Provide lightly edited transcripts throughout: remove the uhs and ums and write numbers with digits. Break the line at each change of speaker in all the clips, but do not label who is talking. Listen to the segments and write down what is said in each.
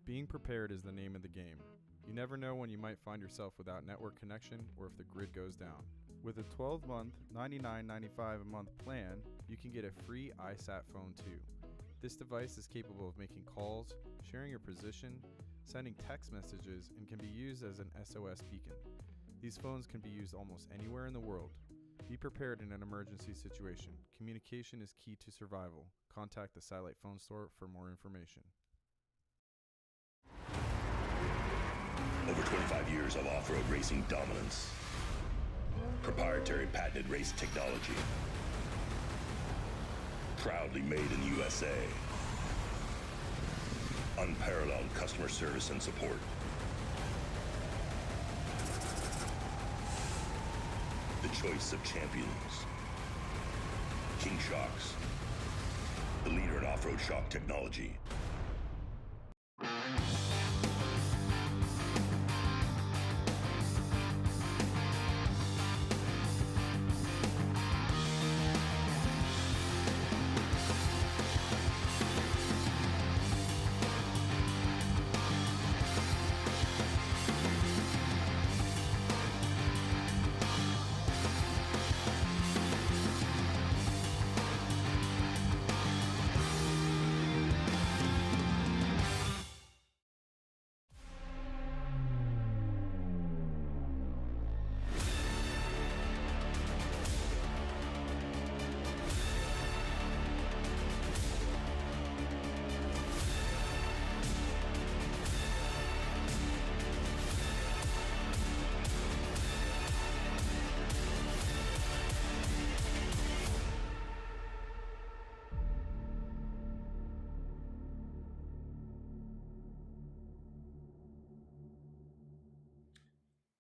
Being prepared is the name of the game. You never know when you might find yourself without network connection or if the grid goes down. With a 12-month, $99.95 a month plan, you can get a free iSat phone too. This device is capable of making calls, sharing your position, sending text messages, and can be used as an SOS beacon. These phones can be used almost anywhere in the world. Be prepared in an emergency situation. Communication is key to survival. Contact the Satellite Phone Store for more information.
Over 25 years of off-road racing dominance. Proprietary patented race technology. Proudly made in the USA. Unparalleled customer service and support. The choice of champions. King Shocks. The leader in off-road shock technology.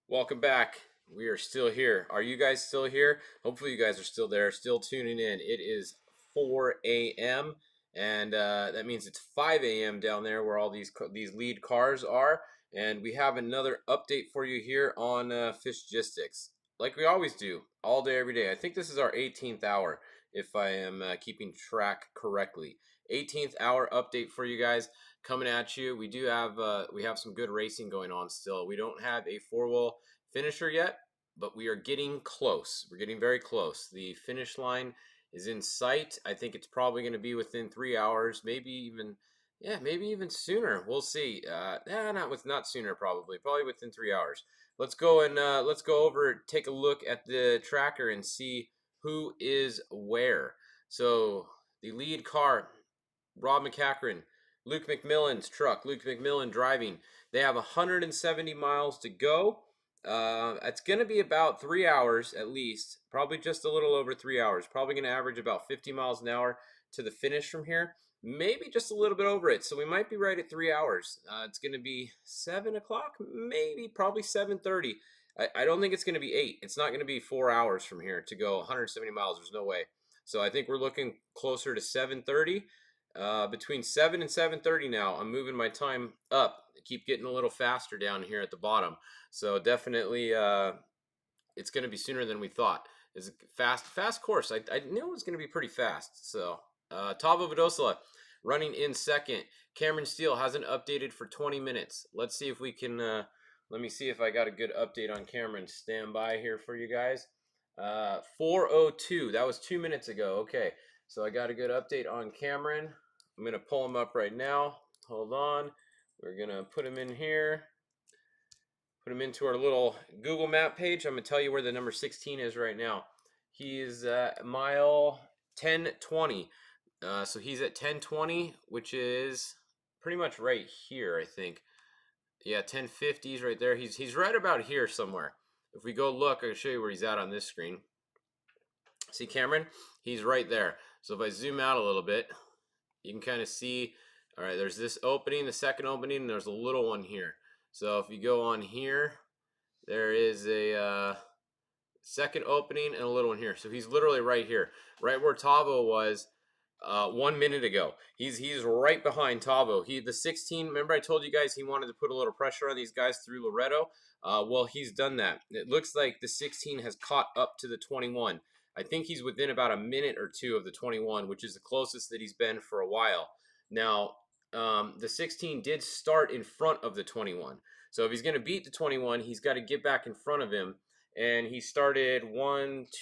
Welcome back. We are still here. Are you guys still here? Hopefully you guys are still there, still tuning in. It is 4 a.m. and that means it's 5 a.m. down there where all these lead cars are. And we have another update for you here on Fishgistics, like we always do, all day, every day. I think this is our 18th hour, if I am keeping track correctly. 18th hour update for you guys coming at you. We do have we have some good racing going on still. We don't have a four-wheel finisher yet, but we are getting close. We're getting very close. The finish line is in sight. I think it's probably going to be within 3 hours, maybe even sooner. We'll see. Not sooner, probably within 3 hours. Let's go and let's go over, take a look at the tracker and see who is where. So the lead car, Rob McCachran, Luke McMillan's truck, Luke McMillan driving. They have 170 miles to go. It's going to be about 3 hours at least, probably just a little over 3 hours. Probably going to average about 50 miles an hour to the finish from here. Maybe just a little bit over it. So we might be right at 3 hours. It's going to be 7 o'clock, probably 7:30. I don't think it's going to be 8. It's not going to be 4 hours from here to go 170 miles. There's no way. So I think we're looking closer to 7:30. Between 7 and 7:30 now. I'm moving my time up. I keep getting a little faster down here at the bottom. So definitely it's going to be sooner than we thought. It's a fast course. I knew it was going to be pretty fast. So Tavo Vidosla running in second. Cameron Steele hasn't updated for 20 minutes. Let's see if we can, let me see if I got a good update on Cameron. Stand by here for you guys. 4:02, that was 2 minutes ago. Okay, so I got a good update on Cameron. I'm going to pull him up right now. Hold on. We're going to put him in here. Put him into our little Google map page. I'm going to tell you where the number 16 is right now. He is at mile 1020. So he's at 1020, which is pretty much right here, I think. Yeah, 1050 is right there. He's right about here somewhere. If we go look, I'll show you where he's at on this screen. See Cameron? He's right there. So if I zoom out a little bit, you can kind of see, all right, there's this opening, the second opening, and there's a little one here. So if you go on here, there is a second opening and a little one here. So he's literally right here, right where Tavo was 1 minute ago. He's right behind Tavo. The 16, remember I told you guys he wanted to put a little pressure on these guys through Loretto? Well, he's done that. It looks like the 16 has caught up to the 21. I think he's within about a minute or two of the 21, which is the closest that he's been for a while. Now, the 16 did start in front of the 21. So if he's going to beat the 21, he's got to get back in front of him. And he started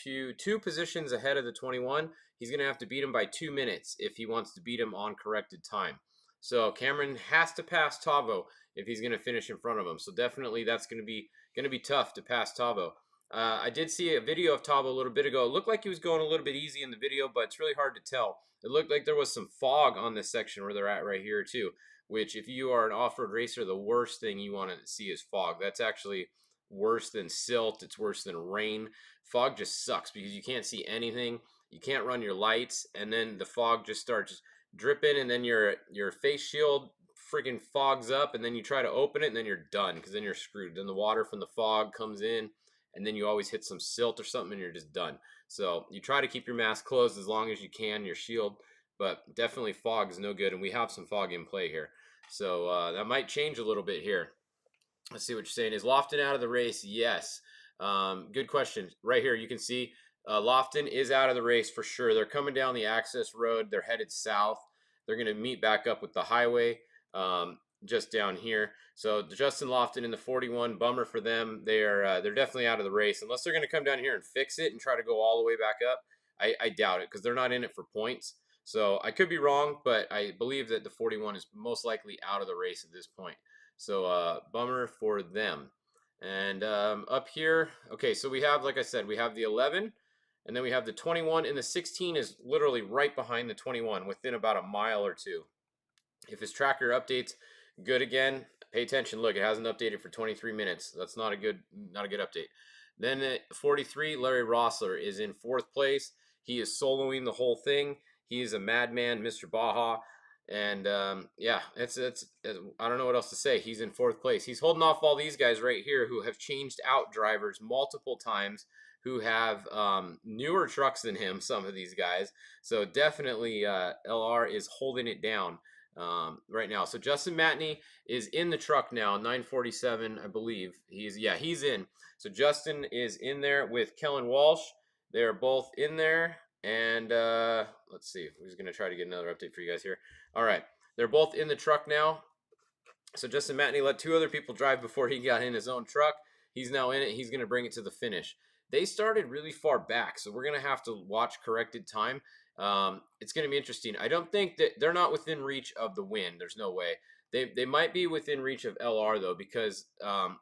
two positions ahead of the 21. He's going to have to beat him by 2 minutes if he wants to beat him on corrected time. So Cameron has to pass Tavo if he's going to finish in front of him. So definitely that's going to be tough to pass Tavo. I did see a video of Tavo a little bit ago. It looked like he was going a little bit easy in the video, but it's really hard to tell. It looked like there was some fog on this section where they're at right here too, which if you are an off-road racer, the worst thing you want to see is fog. That's actually worse than silt. It's worse than rain. Fog just sucks because you can't see anything. You can't run your lights, and then the fog just starts dripping, and then your face shield freaking fogs up, and then you try to open it, and then you're done because then you're screwed. Then the water from the fog comes in, and then you always hit some silt or something, and you're just done. So you try to keep your mask closed as long as you can, your shield, but definitely fog is no good, and we have some fog in play here. So that might change a little bit here. Let's see what you're saying. Is Lofton out of the race? Yes. Good question. Right here, you can see Lofton is out of the race for sure. They're coming down the access road. They're headed south. They're going to meet back up with the highway just down here. So Justin Lofton in the 41, bummer for them. They're definitely out of the race unless they're going to come down here and fix it and try to go all the way back up. I doubt it because they're not in it for points. So I could be wrong, but I believe that the 41 is most likely out of the race at this point. So bummer for them. And up here, okay, so we have, like I said, we have the 11, and then we have the 21, and the 16 is literally right behind the 21, within about a mile or two. If his tracker updates good again, pay attention. Look, it hasn't updated for 23 minutes. That's not a good update. Then at 43, Larry Rossler is in 4th place. He is soloing the whole thing. He is a madman, Mr. Baja. And yeah, it's I don't know what else to say. He's in 4th place. He's holding off all these guys right here who have changed out drivers multiple times, who have newer trucks than him, some of these guys. So definitely LR is holding it down right now. So Justin Matney is in the truck now, 947, I believe. He's in. So Justin is in there with Kellen Walsh. They're both in there. And let's see. We're going to try to get another update for you guys here. All right. They're both in the truck now. So Justin Matney let 2 other people drive before he got in his own truck. He's now in it. He's going to bring it to the finish. They started really far back, so we're going to have to watch corrected time. It's going to be interesting. I don't think that they're not within reach of the win. There's no way. They might be within reach of LR, though, because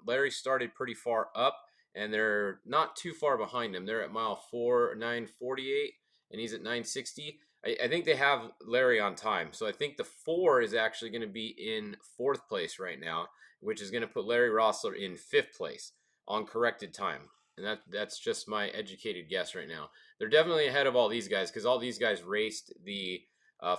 Larry started pretty far up, and they're not too far behind him. They're at mile 948. And he's at 960. I think they have Larry on time. So I think the 4 is actually going to be in 4th place right now, which is going to put Larry Rossler in 5th place on corrected time. And that's just my educated guess right now. They're definitely ahead of all these guys because all these guys raced the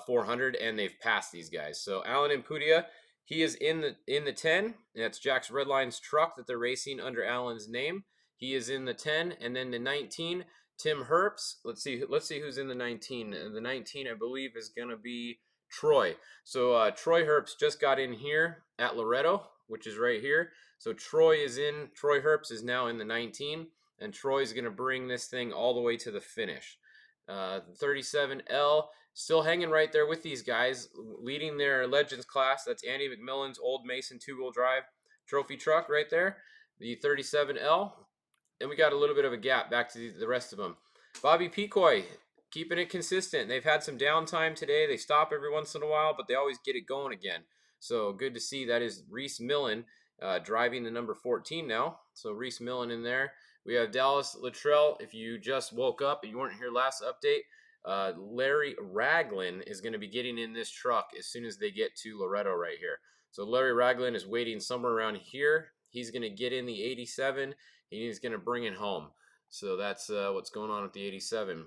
400 and they've passed these guys. So Alan Impudia, he is in the 10. That's Jack's Redline's truck that they're racing under Alan's name. He is in the 10, and then the 19. Tim Herbst, let's see who's in the 19. The 19, I believe, is going to be Troy. So Troy Herbst just got in here at Loretto, which is right here. So Troy Herbst is now in the 19, and Troy's going to bring this thing all the way to the finish. 37L, still hanging right there with these guys, leading their Legends class. That's Andy McMillan's old Mason 2-wheel drive trophy truck right there. The 37L. And we got a little bit of a gap back to the rest of them. Bobby Picoy, keeping it consistent. They've had some downtime today. They stop every once in a while, but they always get it going again. So good to see. That is Reese Millen driving the number 14 now. So Reese Millen in there. We have Dallas Luttrell. If you just woke up and you weren't here last update, Larry Ragland is going to be getting in this truck as soon as they get to Loretto right here. So Larry Ragland is waiting somewhere around here. He's going to get in the 87. He's going to bring it home. So that's what's going on with the 87.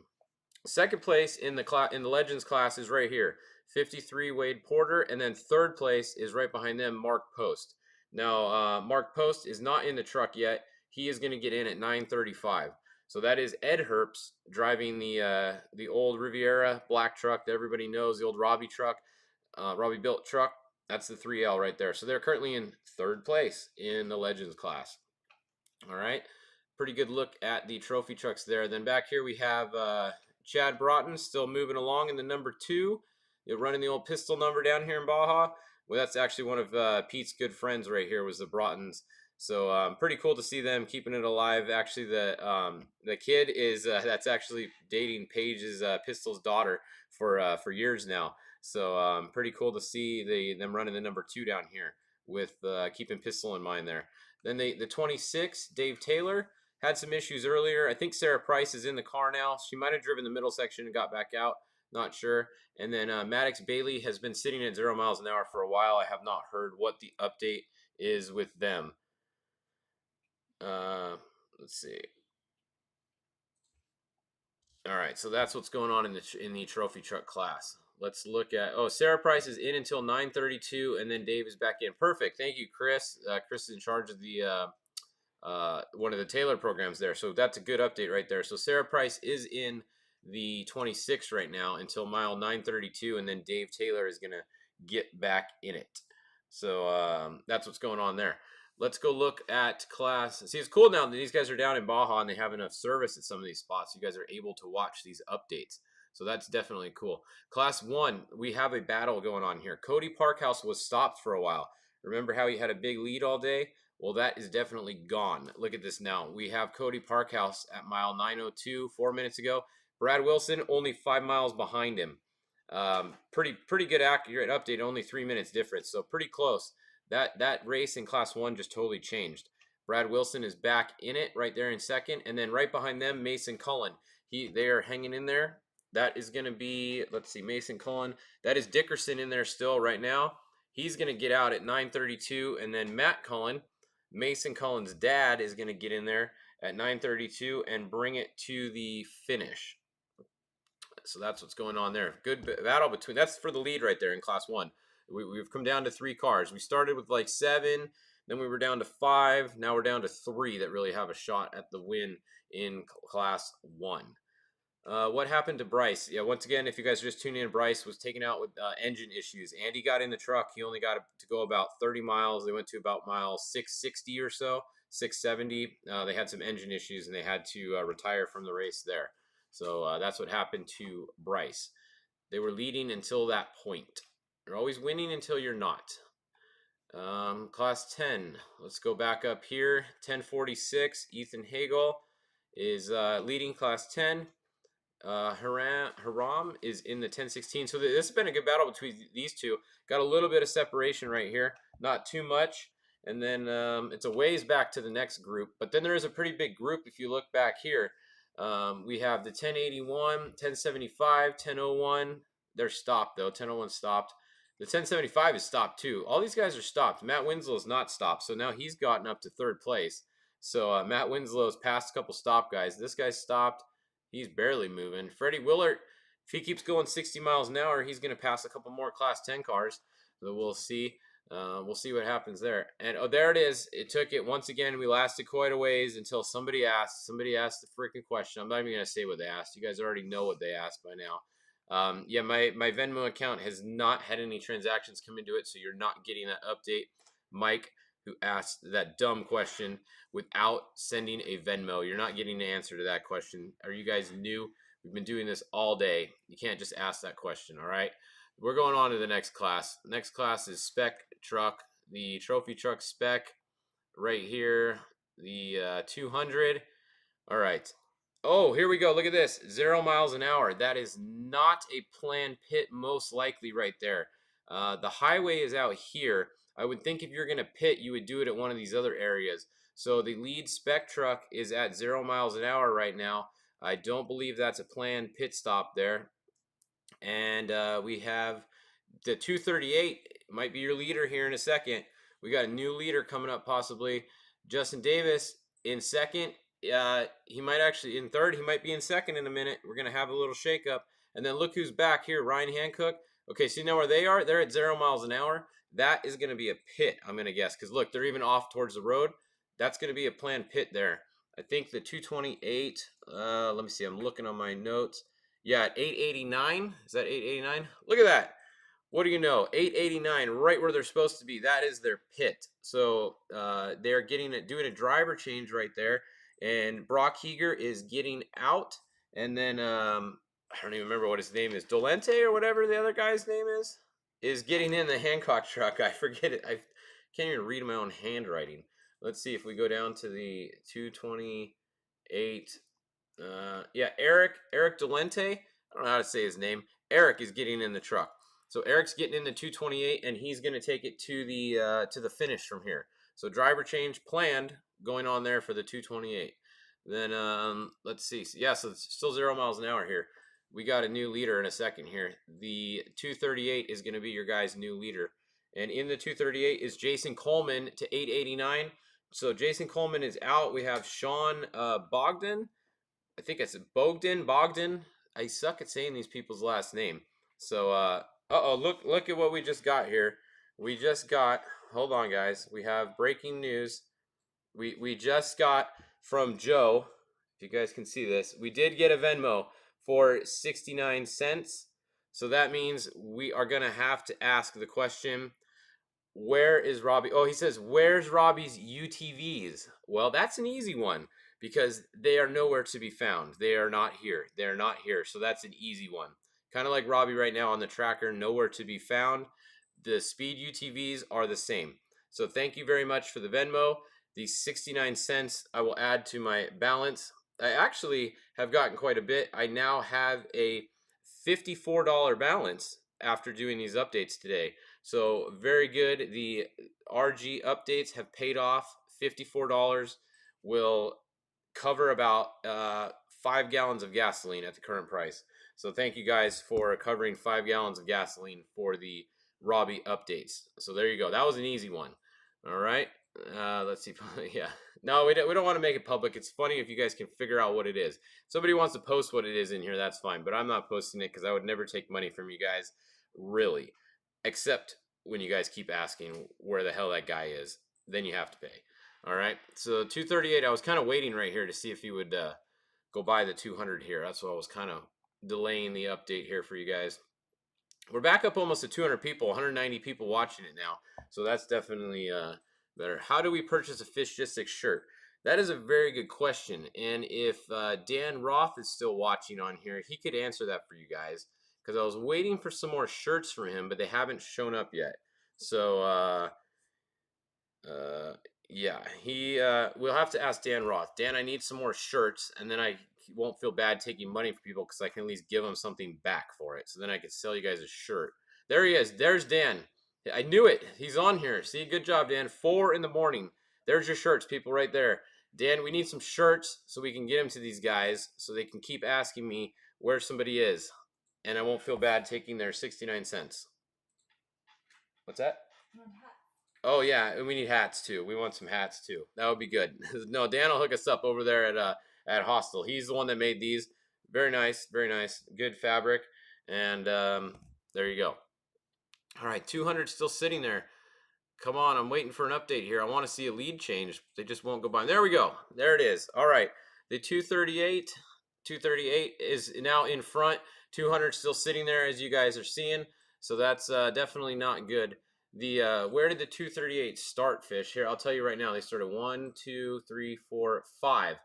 Second place in the Legends class is right here. 53, Wade Porter. And then 3rd place is right behind them, Mark Post. Now, Mark Post is not in the truck yet. He is going to get in at 9:35. So that is Ed Herbst driving the old Riviera black truck that everybody knows, the old Robbie truck, Robbie built truck. That's the 3L right there. So they're currently in 3rd place in the Legends class. All right, pretty good look at the trophy trucks there. Then back here we have Chad Broughton still moving along in the number 2. You're running the old pistol number down here in Baja. Well, that's actually one of Pete's good friends right here, was the Broughtons. So pretty cool to see them keeping it alive. Actually, the kid is that's actually dating Paige's Pistol's daughter for years now. So pretty cool to see them running the number 2 down here with keeping Pistol in mind there. Then the 26, Dave Taylor, had some issues earlier. I think Sarah Price is in the car now. She might have driven the middle section and got back out. Not sure. And then Maddox Bailey has been sitting at 0 miles an hour for a while. I have not heard what the update is with them. Let's see. All right, so that's what's going on in the trophy truck class. Let's look at, Sarah Price is in until 9:32, and then Dave is back in. Perfect. Thank you, Chris. Chris is in charge of the one of the Taylor programs there. So that's a good update right there. So Sarah Price is in the 26 right now until mile 9:32, and then Dave Taylor is going to get back in it. So that's what's going on there. Let's go look at class. See, it's cool now that these guys are down in Baja and they have enough service at some of these spots. You guys are able to watch these updates. So that's definitely cool. Class 1, we have a battle going on here. Cody Parkhouse was stopped for a while. Remember how he had a big lead all day? Well, that is definitely gone. Look at this now. We have Cody Parkhouse at mile 9:02 4 minutes ago. Brad Wilson only 5 miles behind him. Pretty good accurate update. Only 3 minutes difference, so pretty close. That race in Class 1 just totally changed. Brad Wilson is back in it right there in second, and then right behind them, Mason Cullen. They are hanging in there. That is going to be, let's see, Mason Cullen. That is Dickerson in there still right now. He's going to get out at 9:32, and then Matt Cullen, Mason Cullen's dad, is going to get in there at 9:32 and bring it to the finish. So that's what's going on there. Good battle between. That's for the lead right there in Class 1. We've come down to 3 cars. We started with like 7, then we were down to 5. Now we're down to 3 that really have a shot at the win in Class 1. What happened to Bryce? Yeah, once again, if you guys are just tuning in, Bryce was taken out with engine issues. Andy got in the truck. He only got to go about 30 miles. They went to about mile 660 or so, 670. They had some engine issues, and they had to retire from the race there. So that's what happened to Bryce. They were leading until that point. You're always winning until you're not. Class 10. Let's go back up here. 1046. Ethan Hagel is leading Class 10. Haram is in the 1016. So this has been a good battle between these two. Got a little bit of separation right here. Not too much. And then it's a ways back to the next group. But then there is a pretty big group if you look back here. We have the 1081, 1075, 1001. They're stopped, though. 1001 stopped. The 1075 is stopped, too. All these guys are stopped. Matt Winslow is not stopped, so now he's gotten up to 3rd place. So Matt Winslow has passed a couple stop guys. This guy's stopped. He's barely moving. Freddie Willert, if he keeps going 60 miles an hour, he's going to pass a couple more Class 10 cars. So we'll see. We'll see what happens there. And there it is. It took it once again. We lasted quite a ways until somebody asked the freaking question. I'm not even going to say what they asked. You guys already know what they asked by now. Yeah, my Venmo account has not had any transactions come into it, so you're not getting that update. Mike, who asked that dumb question without sending a Venmo, you're not getting an answer to that question. Are you guys new? We've been doing this all day. You can't just ask that question, all right? We're going on to the next class. The next class is Spec Truck, the Trophy Truck Spec right here, the 200. All right. Oh, here we go. Look at this. 0 miles an hour. That is not a planned pit, most likely right there. The highway is out here. I would think if you're going to pit, you would do it at one of these other areas. So the lead Spec truck is at 0 miles an hour right now. I don't believe that's a planned pit stop there. And we have the 238. Might be your leader here in a second. We got a new leader coming up possibly. Justin Davis in second. He might actually in third. He might be in second in a minute. We're going to have a little shakeup. And then look who's back here, Ryan Hancock. Okay, see now where they are? They're at 0 miles an hour. That is going to be a pit, I'm going to guess. Because look, they're even off towards the road. That's going to be a planned pit there. I think the 228, let me see. I'm looking on my notes. Yeah, at 889. Is that 889? Look at that. What do you know? 889, right where they're supposed to be. That is their pit. So they're doing a driver change right there. And Brock Heeger is getting out. And then I don't even remember what his name is, Dolente or whatever the other guy's name is getting in the Hancock truck. I forget it. I can't even read my own handwriting. Let's see if we go down to the 228. Yeah, Eric Dolente. I don't know how to say his name. Eric is getting in the truck. So Eric's getting in the 228, and he's going to take it to the finish from here. So driver change planned going on there for the 228. Then let's see. Yeah, so it's still 0 miles an hour here. We got a new leader in a second here. The 238 is going to be your guys' new leader. And in the 238 is Jason Coleman to 889. So Jason Coleman is out. We have Sean Bogdan. I think it's Bogdan. I suck at saying these people's last name. So look at what we just got here. We just got, hold on guys, we have breaking news. We just got from Joe, if you guys can see this, we did get a Venmo for 69 cents. So that means we are going to have to ask the question, where is Robbie? Oh, he says, where's Robbie's UTVs? Well, that's an easy one because they are nowhere to be found. They are not here. They're not here. So that's an easy one. Kind of like Robbie right now on the tracker, nowhere to be found. The speed UTVs are the same. So thank you very much for the Venmo. The 69 cents I will add to my balance. I actually have gotten quite a bit. I now have a $54 balance after doing these updates today. So very good. The RG updates have paid off. $54 will cover about 5 gallons of gasoline at the current price. So thank you guys for covering 5 gallons of gasoline for the Robbie updates. So there you go. That was an easy one. All right. Let's see. Yeah. No, we don't want to make it public. It's funny if you guys can figure out what it is. If somebody wants to post what it is in here, that's fine. But I'm not posting it because I would never take money from you guys, really. Except when you guys keep asking where the hell that guy is. Then you have to pay. All right. So 238, I was kind of waiting right here to see if he would go buy the 200 here. That's why I was kind of delaying the update here for you guys. We're back up almost to 200 people, 190 people watching it now. So that's definitely better. How do we purchase a Fishgistics shirt? That is a very good question. And if Dan Roth is still watching on here, he could answer that for you guys. Because I was waiting for some more shirts from him, but they haven't shown up yet. So, yeah, we'll have to ask Dan Roth. Dan, I need some more shirts, and then I won't feel bad taking money from people because I can at least give them something back for it. So then I can sell you guys a shirt. There he is. There's Dan. I knew it. He's on here. See, good job, Dan. 4 in the morning. There's your shirts, people, right there. Dan, we need some shirts so we can get them to these guys so they can keep asking me where somebody is. And I won't feel bad taking their 69 cents. What's that? Oh, yeah, and we need hats, too. We want some hats, too. That would be good. No, Dan will hook us up over there at Hostel. He's the one that made these. Very nice, very nice. Good fabric. And there you go. All right, 200 still sitting there. Come on, I'm waiting for an update here. I want to see a lead change. They just won't go by. There we go. There it is. All right, the 238 is now in front. 200 still sitting there, as you guys are seeing. So that's definitely not good. The where did the 238 start, Fish? Here, I'll tell you right now. They started 1, 2, 3, 4, 5.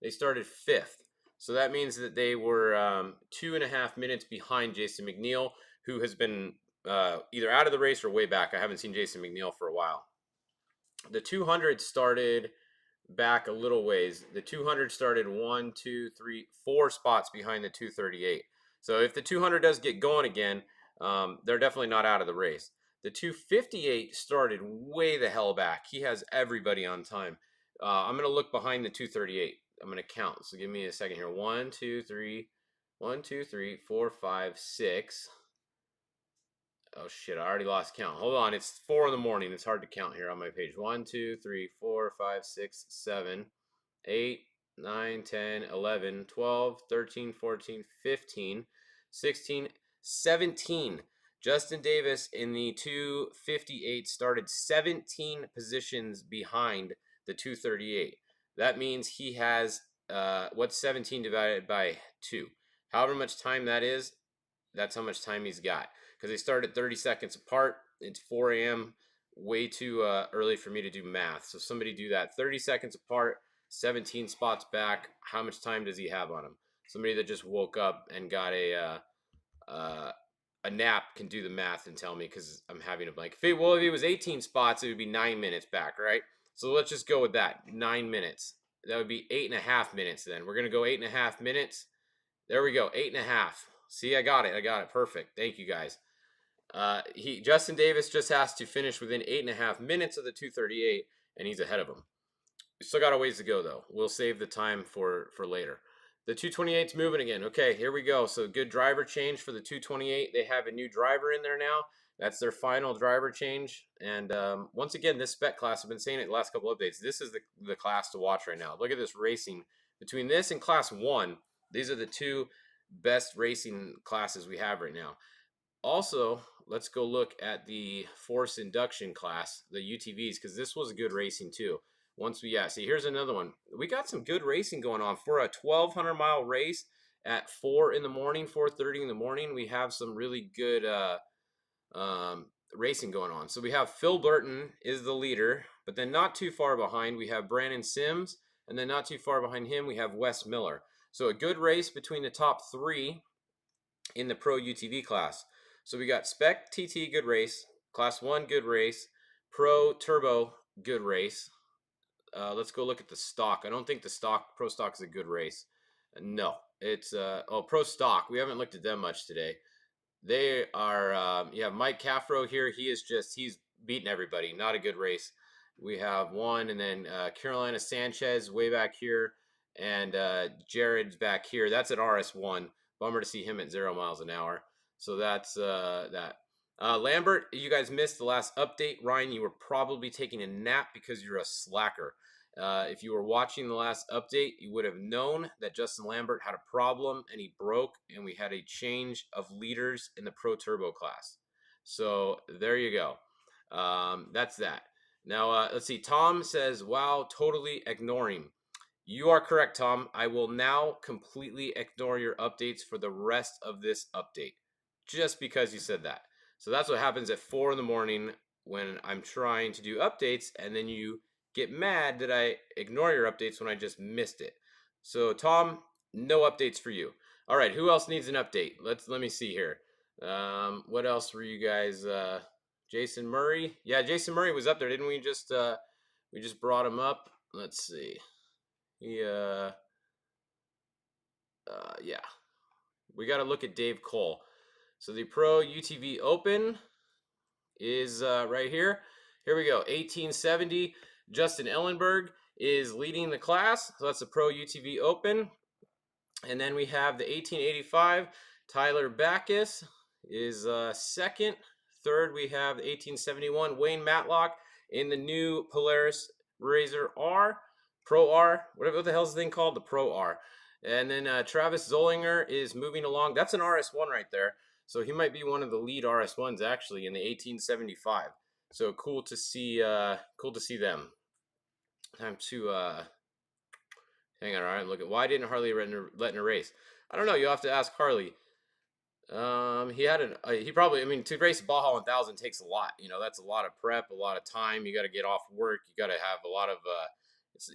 They started 5th. So that means that they were 2.5 minutes behind Jason McNeil, who has been either out of the race or way back. I haven't seen Jason McNeil for a while. The 200 started back a little ways. The 200 started 1, 2, 3, 4 spots behind the 238. So if the 200 does get going again, they're definitely not out of the race. The 258 started way the hell back. He has everybody on time. I'm going to look behind the 238. I'm going to count. So give me a second here. 1, 2, 3, 1, 2, 3, 4, 5, 6. Oh shit, I already lost count. Hold on, it's 4 in the morning. It's hard to count here on my page. 1, 2, 3, 4, 5, 6, 7, 8, 9, 10, 11, 12, 13, 14, 15, 16, 17. Justin Davis in the 258 started 17 positions behind the 238. That means he has, what's 17 divided by 2? However much time that is, that's how much time he's got. Because they started 30 seconds apart. It's 4 a.m. Way too early for me to do math. So somebody do that. 30 seconds apart, 17 spots back. How much time does he have on him? Somebody that just woke up and got a nap can do the math and tell me, because I'm having a blank. If it was 18 spots, it would be 9 minutes back, right? So let's just go with that. 9 minutes. That would be 8.5 minutes then. We're going to go 8.5 minutes. There we go. 8.5. See, I got it. Perfect. Thank you, guys. Justin Davis just has to finish within 8.5 minutes of the 2:38, and he's ahead of him. We still got a ways to go, though. We'll save the time for later. The 228's moving again. Okay, here we go. So good driver change for the 228. They have a new driver in there now. That's their final driver change. And once again, this spec class, I've been saying it the last couple updates, this is the class to watch right now. Look at this racing. Between this and class 1, these are the two best racing classes we have right now. Also, let's go look at the force induction class, the UTVs, because this was good racing too. See, here's another one. We got some good racing going on for a 1,200-mile race at 4 in the morning, 4:30 in the morning. We have some really good racing going on. So we have Phil Burton is the leader, but then not too far behind we have Brandon Sims, and then not too far behind him we have Wes Miller. So a good race between the top 3 in the Pro UTV class. So we got Spec TT, good race. Class 1, good race. Pro Turbo, good race. Let's go look at the stock. I don't think the Pro Stock is a good race. No, it's Pro Stock. We haven't looked at them much today. They are, you have Mike Caffro here. He's beating everybody. Not a good race. We have one, and then Carolina Sanchez way back here, and Jared's back here. That's at RS1. Bummer to see him at 0 miles an hour. So that's that. Lambert, you guys missed the last update. Ryan, you were probably taking a nap because you're a slacker. If you were watching the last update, you would have known that Justin Lambert had a problem and he broke, and we had a change of leaders in the Pro Turbo class. So there you go. That's that. Now, let's see. Tom says, wow, totally ignoring. You are correct, Tom. I will now completely ignore your updates for the rest of this update, just because you said that. So that's what happens at 4 in the morning when I'm trying to do updates, and then you get mad that I ignore your updates when I just missed it. So Tom, no updates for you. All right, who else needs an update? Let me see here. What else were you guys? Jason Murray. Yeah, Jason Murray was up there, didn't we? We just brought him up. Let's see. Yeah. We got to look at Dave Cole. So the Pro UTV Open is right here. Here we go. 1870. Justin Ellenberg is leading the class. So that's the Pro UTV Open. And then we have the 1885. Tyler Backus is second. Third, we have the 1871. Wayne Matlock in the new Polaris Razor R. Pro R. What the hell's the thing called? The Pro R. And then Travis Zollinger is moving along. That's an RS1 right there. So he might be one of the lead RS1s actually in the 1875. So cool to see them. Time to hang on. All right, look at why didn't Harley let in a race? I don't know. You'll have to ask Harley. He probably, I mean, to race Baja 1000 takes a lot. You know, that's a lot of prep, a lot of time. You got to get off work. You got to have a lot of.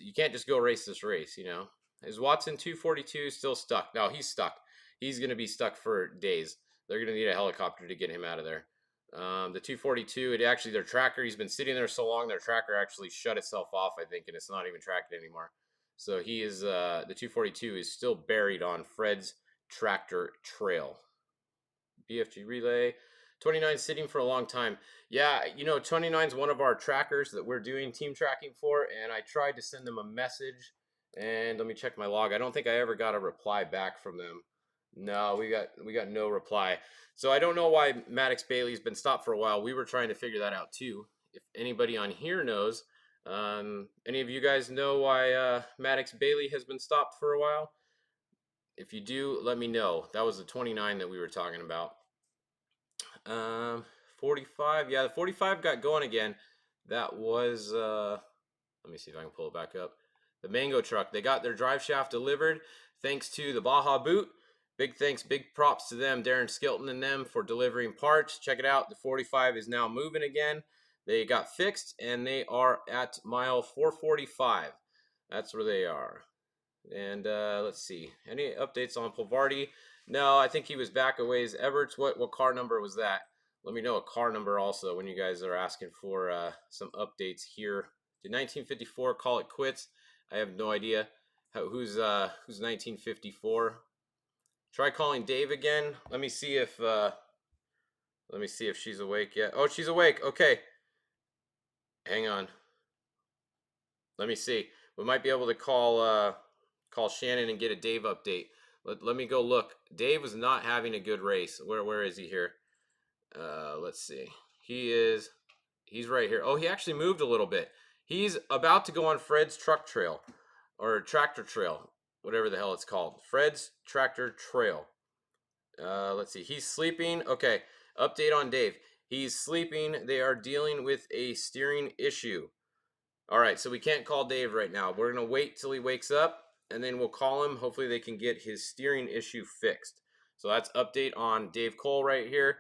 You can't just go race this race. You know, is Watson 242 still stuck? No, he's stuck. He's gonna be stuck for days. They're gonna need a helicopter to get him out of there. The 242, their tracker, he's been sitting there so long, their tracker actually shut itself off, I think, and it's not even tracking anymore. So he is, the 242 is still buried on Fred's tractor trail. BFG relay. 29 sitting for a long time. Yeah, you know, 29 is one of our trackers that we're doing team tracking for, and I tried to send them a message, and let me check my log. I don't think I ever got a reply back from them. No, we got no reply. So I don't know why Maddox Bailey's been stopped for a while. We were trying to figure that out too. If anybody on here knows, any of you guys know why Maddox Bailey has been stopped for a while? If you do, let me know. That was the 29 that we were talking about. 45. Yeah, the 45 got going again. That was, let me see if I can pull it back up. The Mango truck. They got their drive shaft delivered thanks to the Baja Boot. Big thanks, big props to them, Darren Skilton and them, for delivering parts. Check it out. The 45 is now moving again. They got fixed, and they are at mile 445. That's where they are. And let's see, any updates on Polvardi? No, I think he was back a ways. Everts, what car number was that? Let me know a car number also when you guys are asking for some updates here. Did 1954 call it quits? I have no idea. Who's 1954? Try calling Dave again. Let me see if she's awake yet. Oh, she's awake. Okay. Hang on. Let me see. We might be able to call Shannon and get a Dave update. Let me go look. Dave was not having a good race. Where is he here? Let's see. He's right here. Oh, he actually moved a little bit. He's about to go on Fred's truck trail or tractor trail, whatever the hell it's called. Fred's tractor trail. Let's see. He's sleeping. Okay. Update on Dave. He's sleeping. They are dealing with a steering issue. All right, so we can't call Dave right now. We're going to wait till he wakes up, and then we'll call him. Hopefully they can get his steering issue fixed. So that's update on Dave Cole right here.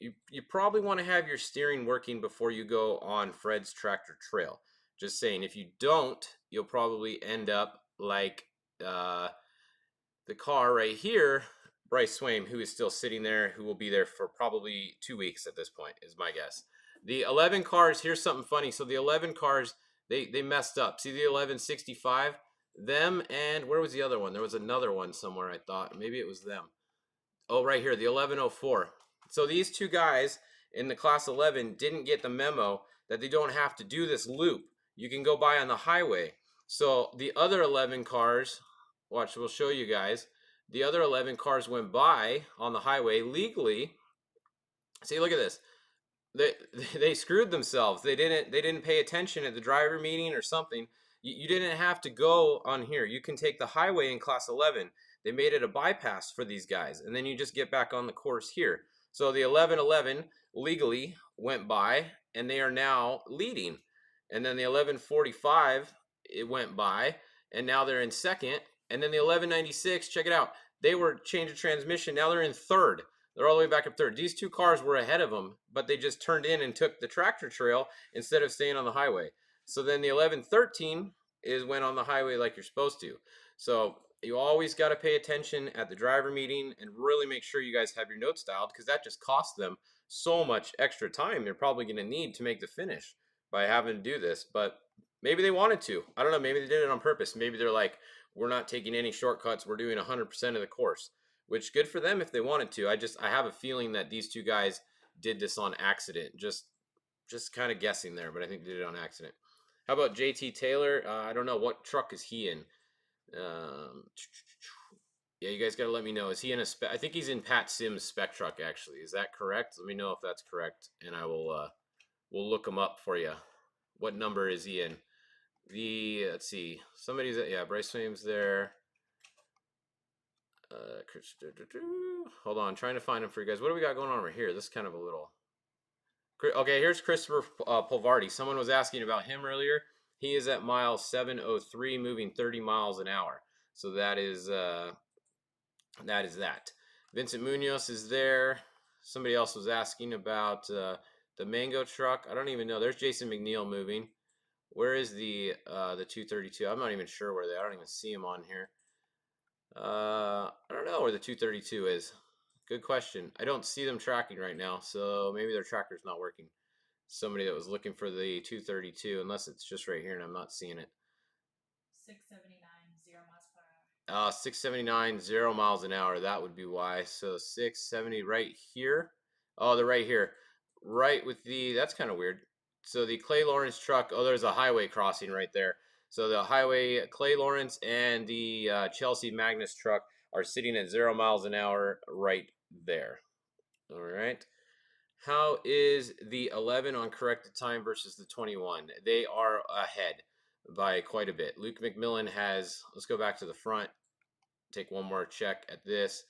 You probably want to have your steering working before you go on Fred's tractor trail. Just saying, if you don't, you'll probably end up like the car right here, Bryce Swaim, who is still sitting there, who will be there for probably 2 weeks at this point, is my guess. The 11 cars, here's something funny. So the 11 cars, they messed up. See the 1165? Them and where was the other one? There was another one somewhere, I thought. Maybe it was them. Oh, right here, the 1104. So these two guys in the class 11 didn't get the memo that they don't have to do this loop. You can go by on the highway. So the other 11 cars, watch, we'll show you guys. The other 11 cars went by on the highway legally. See, look at this. They screwed themselves. They didn't pay attention at the driver meeting or something. You didn't have to go on here. You can take the highway in class 11. They made it a bypass for these guys, and then you just get back on the course here. So the 1111 legally went by, and they are now leading. And then the 1145, it went by, and now they're in second. And then the 1196, check it out. They were change of transmission. Now they're in third. They're all the way back up third. These two cars were ahead of them, but they just turned in and took the tractor trail instead of staying on the highway. So then the 1113 went on the highway like you're supposed to. So you always got to pay attention at the driver meeting and really make sure you guys have your notes dialed, because that just costs them so much extra time they're probably going to need to make the finish by having to do this. But maybe they wanted to. I don't know. Maybe they did it on purpose. Maybe they're like, we're not taking any shortcuts. We're doing 100% of the course, which good for them if they wanted to. I have a feeling that these two guys did this on accident. Just kind of guessing there, but I think they did it on accident. How about JT Taylor? I don't know. What truck is he in? Yeah, you guys got to let me know. Is he in a spec? I think he's in Pat Sims' spec truck, actually. Is that correct? Let me know if that's correct, and I will we'll look him up for you. What number is he in? Let's see. Somebody's yeah, Bryce Swaim's there. Hold on, trying to find him for you guys. What do we got going on over here? This is kind of a little. Okay, here's Christopher Polvardi. Someone was asking about him earlier. He is at mile 703, moving 30 miles an hour. So that is that. Vincent Munoz is there. Somebody else was asking about the Mango truck. I don't even know. There's Jason McNeil moving. Where is the 232? I'm not even sure where they are. I don't even see him on here. I don't know where the 232 is. Good question. I don't see them tracking right now, so maybe their tracker's not working. Somebody that was looking for the 232, unless it's just right here and I'm not seeing it.
679, 0 miles per hour.
679, 0 miles an hour. That would be why. So 670 right here. Oh, they're right here. Right with the, that's kind of weird. So the Clay Lawrence truck, oh, there's a highway crossing right there. So the highway, Clay Lawrence and the Chelsea Magnus truck are sitting at 0 miles an hour right there. All right. How is the 11 on corrected time versus the 21? They are ahead by quite a bit. Luke McMillan has, let's go back to the front, take one more check at this.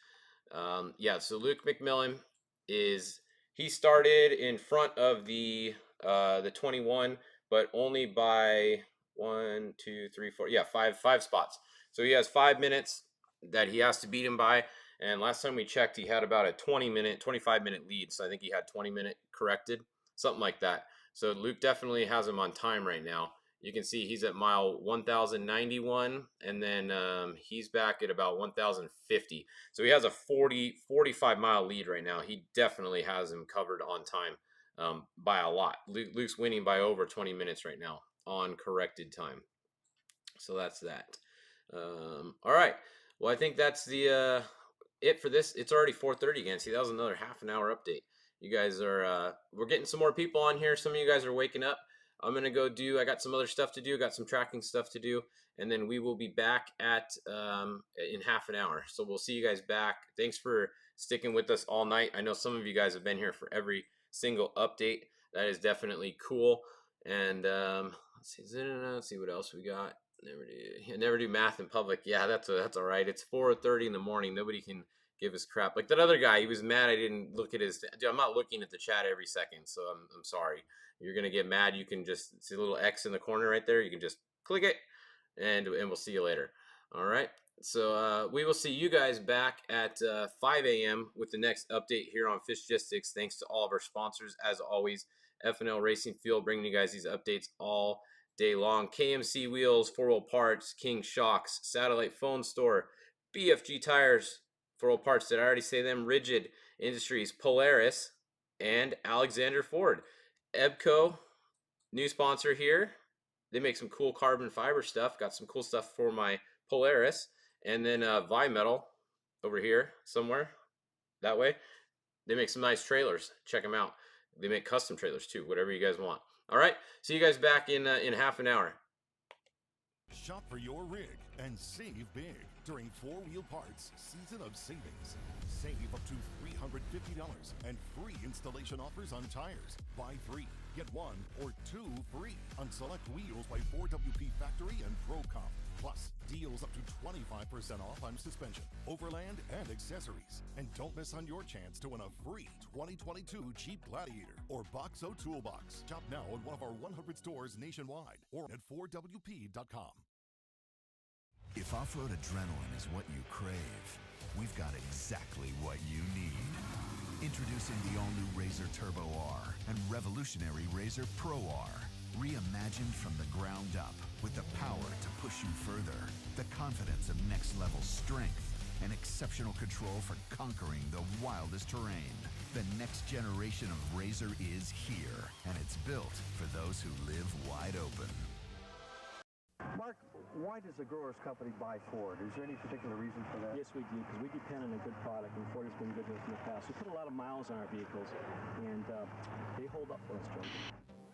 Yeah, so Luke McMillan he started in front of the 21, but only by 1, 2, 3, 4, yeah, five spots. So he has 5 minutes that he has to beat him by. And last time we checked, he had about a 25-minute lead. So I think he had 20-minute corrected, something like that. So Luke definitely has him on time right now. You can see he's at mile 1091, and then he's back at about 1050. So he has a 45 mile lead right now. He definitely has him covered on time by a lot. Luke's winning by over 20 minutes right now on corrected time. So that's that. All right. Well, I think that's the it for this. It's already 4:30 again. See, that was another half an hour update. You guys are we're getting some more people on here. Some of you guys are waking up. I'm gonna go I got some other stuff to do, got some tracking stuff to do, and then we will be back at in half an hour. So we'll see you guys back. Thanks for sticking with us all night. I know some of you guys have been here for every single update. That is definitely cool. And let's see what else we got. Never do math in public. Yeah, that's all right. It's 4:30 in the morning. Nobody can give us crap. Like that other guy, he was mad I didn't look at his. Dude, I'm not looking at the chat every second, so I'm sorry. You're gonna get mad. You can just see a little X in the corner right there. You can just click it, and we'll see you later. All right. So we will see you guys back at 5 a.m. with the next update here on Fishgistics. Thanks to all of our sponsors, as always. F&L Racing Field bringing you guys these updates all day long. KMC Wheels, 4-Wheel Parts, King Shocks, Satellite Phone Store, BFG Tires, 4-Wheel Parts. Did I already say them? Rigid Industries, Polaris, and Alexander Ford. EBCO, new sponsor here. They make some cool carbon fiber stuff. Got some cool stuff for my Polaris. And then Vimetal over here somewhere that way. They make some nice trailers. Check them out. They make custom trailers too, whatever you guys want. All right, see you guys back in half an hour.
Shop for your rig and save big during 4-Wheel Parts Season of Savings. Save up to $350 and free installation offers on tires. Buy 3, get 1 or 2 free on select wheels by 4WP Factory and ProComp. Plus, deals up to 25% off on suspension, overland, and accessories. And don't miss on your chance to win a free 2022 Jeep Gladiator or Boxo Toolbox. Shop now at one of our 100 stores nationwide or at 4WP.com.
If off-road adrenaline is what you crave, we've got exactly what you need. Introducing the all-new RZR Turbo R and revolutionary RZR Pro R. Reimagined from the ground up with the power to push you further, the confidence of next-level strength, and exceptional control for conquering the wildest terrain. The next generation of RZR is here, and it's built for those who live wide open.
Mark, why does the Growers Company buy Ford? Is there any particular reason for that?
Yes, we do, because we depend on a good product, and Ford has been good to us in the past. We put a lot of miles on our vehicles, and they hold up for us, Joe.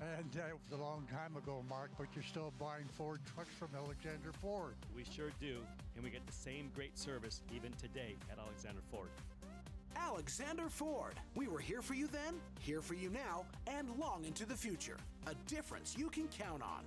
And it was a long time ago, Mark, but you're still buying Ford trucks from Alexander Ford.
We sure do, and we get the same great service even today at Alexander Ford.
Alexander Ford. We were here for you then, here for you now, and long into the future. A difference you can count on.